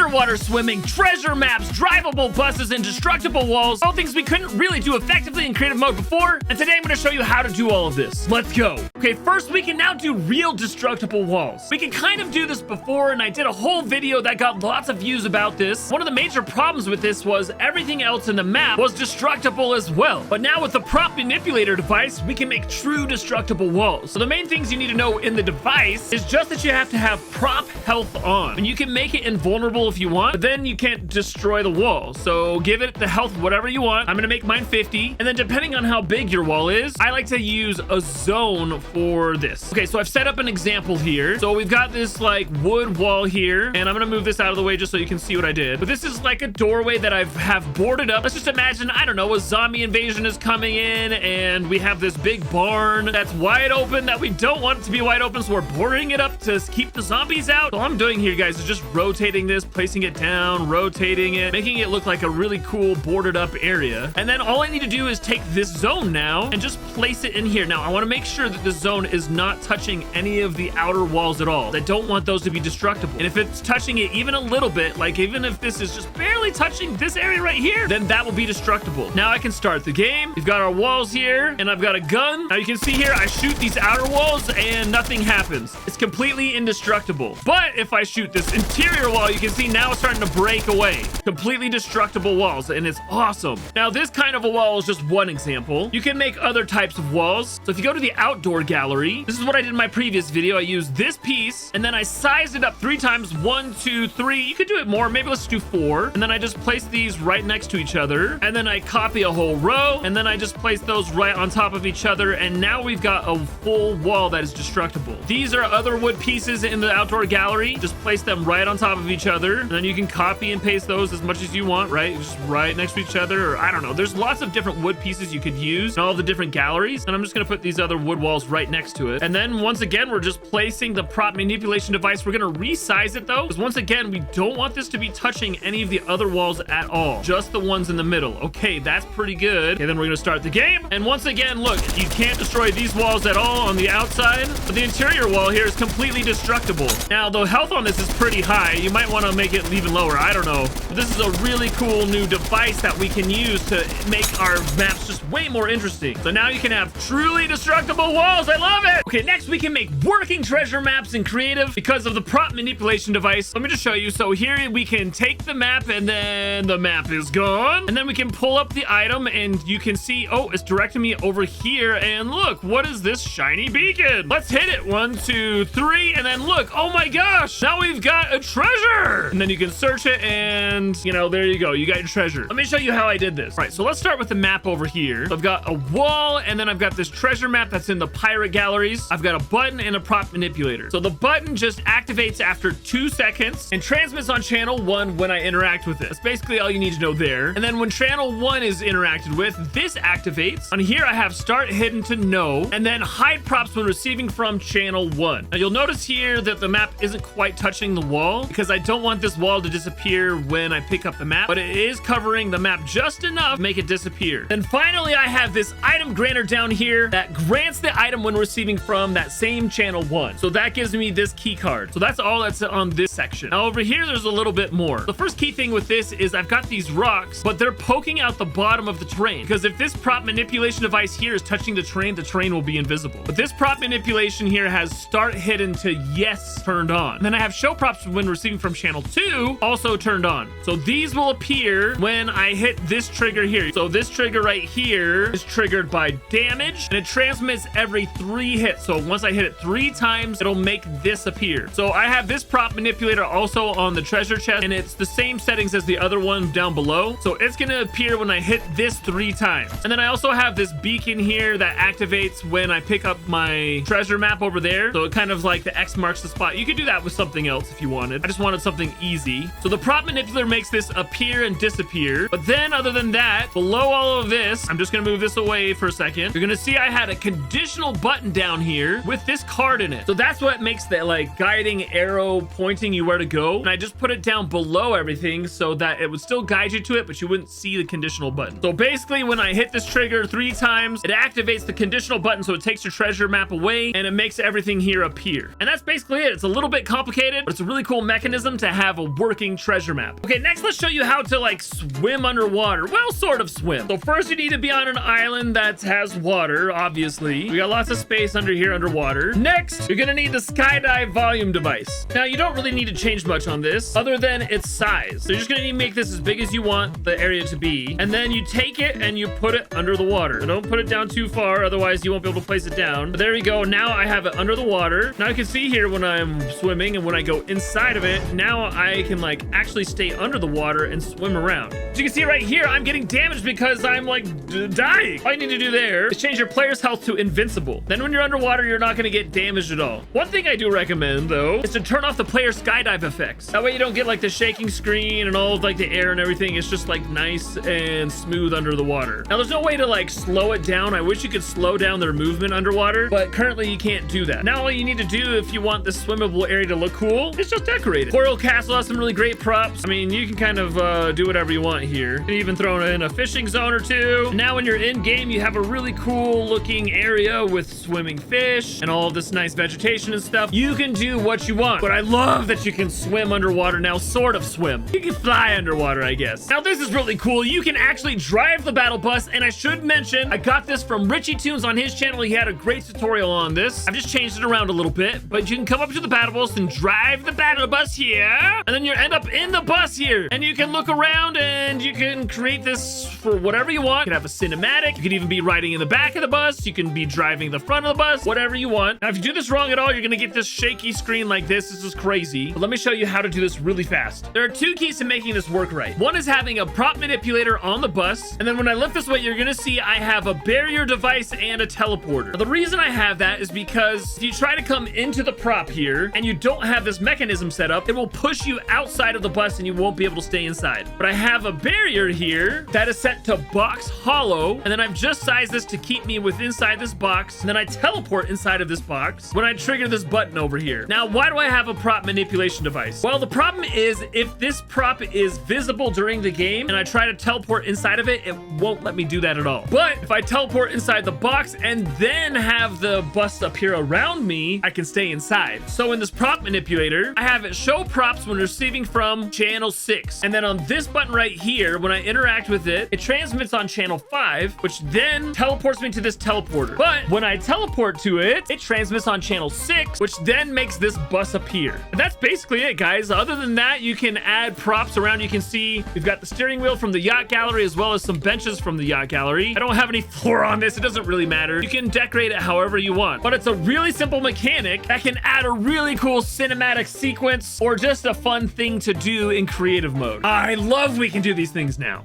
underwater swimming, treasure maps, drivable buses, and destructible walls. All things we couldn't really do effectively in creative mode before. And today I'm going to show you how to do all of this. Let's go. Okay, first we can now do real destructible walls. We can kind of do this before, and I did a whole video that got lots of views about this. One of the major problems with this was everything else in the map was destructible as well. But now with the prop manipulator device, we can make true destructible walls. So the main things you need to know in the device is just that you have to have prop health on. And you can make it invulnerable if you want, but then you can't destroy the wall. So give it the health whatever you want. I'm gonna make mine 50. And then depending on how big your wall is, I like to use a zone for this. Okay, so I've set up an example here. So we've got this like wood wall here, and I'm gonna move this out of the way just so you can see what I did. But this is like a doorway that I have boarded up. Let's just imagine, I don't know, a zombie invasion is coming in, and we have this big barn that's wide open that we don't want it to be wide open, so we're boarding it up to keep the zombies out. So all I'm doing here, guys, is just rotating this, placing it down, rotating it, making it look like a really cool boarded up area. And then all I need to do is take this zone now and just place it in here. Now, I want to make sure that the zone is not touching any of the outer walls at all. I don't want those to be destructible. And if it's touching it even a little bit, like even if this is just barely touching this area right here, then that will be destructible. Now I can start the game. We've got our walls here, and I've got a gun. Now you can see here, I shoot these outer walls and nothing happens. It's completely indestructible. But if I shoot this interior wall, you can see now it's starting to break away. Completely destructible walls, and it's awesome. Now this kind of a wall is just one example. You can make other types of walls. So if you go to the outdoor gallery, this is what I did in my previous video. I used this piece, and then I sized it up 3 times. 1, 2, 3. You could do it more. Maybe let's do 4. And then I just place these right next to each other, and then I copy a whole row, and then I just place those right on top of each other, and now we've got a full wall that is destructible. These are other wood pieces in the outdoor gallery. Just place them right on top of each other, and then you can copy and paste those as much as you want, right? Just right next to each other, or I don't know. There's lots of different wood pieces you could use in all the different galleries, and I'm just gonna put these other wood walls right next to it. And then once again, we're just placing the prop manipulation device. We're gonna resize it though, because once again, we don't want this to be touching any of the other walls at all, just the ones in the middle. Okay, that's pretty good. Okay, then we're gonna start the game, and once again, look, you can't destroy these walls at all on the outside, but the interior wall here is completely destructible. Now the health on this is pretty high. You might want to make it even lower, I don't know, but this is a really cool new device that we can use to make our maps just way more interesting. So now you can have truly destructible walls. I love it. Okay, next we can make working treasure maps in creative because of the prop manipulation device. Let me just show you. So here we can take the map, and then the map is gone, and then we can pull up the item, and you can see, oh, it's directing me over here, and look, what is this shiny beacon? Let's hit it. 1, 2, 3, and then look, oh my gosh, now we've got a treasure. And then you can search it, and you know, there you go, you got your treasure. Let me show you how I did this. All right, so let's start with the map over here. So I've got a wall, and then I've got this treasure map that's in the pirate galleries. I've got a button and a prop manipulator. So the button just activates after 2 seconds and transmits on channel 1 when I interact with it. That's basically all you need to know there. And then when channel 1 is interacted with, this activates. On here I have start hidden to no, and then hide props when receiving from channel 1. Now you'll notice here that the map isn't quite touching the wall because I don't want this wall to disappear when I pick up the map, but it is covering the map just enough to make it disappear. Then finally I have this item granter down here that grants the item when receiving from that same channel 1. So that gives me this key card. So that's all that's on this section. Now over here there's a little bit more. The first key thing with this is I've got these rocks, but they're poking out the bottom of the terrain, because if this prop manipulation device here is touching the terrain will be invisible. But this prop manipulation here has start hidden to yes turned on. And then I have show props when receiving from channel 2 also turned on. So these will appear when I hit this trigger here. So this trigger right here is triggered by damage, and it transmits every 3 hits. So once I hit it 3 times, it'll make this appear. So I have this prop manipulator also on the treasure chest, and it's the same settings as the other one down below. So it's gonna appear when I hit this 3 times. And then I also have this beacon here that activates when I pick up my treasure map over there. So it kind of like the X marks the spot. You could do that with something else if you wanted. I just wanted something easy. So the prop manipulator makes this appear and disappear. But then other than that, below all of this, I'm just gonna move this away for a second. You're gonna see I had a conditional button down here with this card in it. So that's what makes the like guiding arrow pointing you where to go. And I just put it down below everything so that it would still guide you to it, but you wouldn't see the conditional button. So basically when I hit this trigger 3 times, it activates the conditional button, so it takes your treasure map away and it makes everything here appear. And that's basically it. It's a little bit complicated, but it's a really cool mechanism to have have a working treasure map. Okay, next let's show you how to like swim underwater. Well, sort of swim. So first you need to be on an island that has water, obviously. We got lots of space under here underwater. Next, you're gonna need the skydive volume device. Now you don't really need to change much on this other than its size. So you're just gonna need to make this as big as you want the area to be. And then you take it and you put it under the water. So don't put it down too far, otherwise you won't be able to place it down. But there we go. Now I have it under the water. Now you can see here when I'm swimming and when I go inside of it, now I can like actually stay under the water and swim around. So you can see right here, I'm getting damaged because I'm like dying. All you need to do there is change your player's health to invincible. Then when you're underwater, you're not gonna get damaged at all. One thing I do recommend though is to turn off the player skydive effects. That way you don't get like the shaking screen and all of like the air and everything. It's just like nice and smooth under the water. Now there's no way to like slow it down. I wish you could slow down their movement underwater, but currently you can't do that. Now all you need to do if you want this swimmable area to look cool is just decorate it. Coral Castle has some really great props. I mean, you can kind of do whatever you want here. You can even throw in a fishing zone or two. And now when you're in game, you have a really cool looking area with swimming fish and all of this nice vegetation and stuff. You can do what you want, but I love that you can swim underwater now, sort of swim. You can fly underwater, I guess. Now this is really cool. You can actually drive the battle bus, and I should mention, I got this from Richie Tunes on his channel. He had a great tutorial on this. I've just changed it around a little bit, but you can come up to the battle bus and drive the battle bus here, and then you end up in the bus here, and you can look around and you can create this for whatever you want. You can have a cinematic. You can even be riding in the back of the bus. You can be driving the front of the bus, whatever you want. Now, if you do this wrong at all, you're gonna get this shaky screen like this. This is crazy. But let me show you how to do this really fast. There are two keys to making this work right. One is having a prop manipulator on the bus, and then when I lift this weight, you're gonna see I have a barrier device and a teleporter. Now, the reason I have that is because if you try to come into the prop here and you don't have this mechanism set up, it will push you outside of the bus and you won't be able to stay inside. But I have a barrier here that is set to box hollow, and then I've just sized this to keep me within inside this box, and then I teleport inside of this box when I trigger this button over here. Now, why do I have a prop manipulation device? Well, the problem is if this prop is visible during the game and I try to teleport inside of it, it won't let me do that at all. But if I teleport inside the box and then have the bus appear around me, I can stay inside. So in this prop manipulator, I have it show props when receiving from channel 6. And then on this button right here, when I interact with it, it transmits on channel 5, which then teleports me to this teleporter. But when I teleport to it, it transmits on channel 6, which then makes this bus appear. And that's basically it, guys. Other than that, you can add props around. You can see we've got the steering wheel from the yacht gallery as well as some benches from the yacht gallery. I don't have any floor on this. It doesn't really matter. You can decorate it however you want, but it's a really simple mechanic that can add a really cool cinematic sequence or just a fun thing to do in creative mode. I love we can do these things now.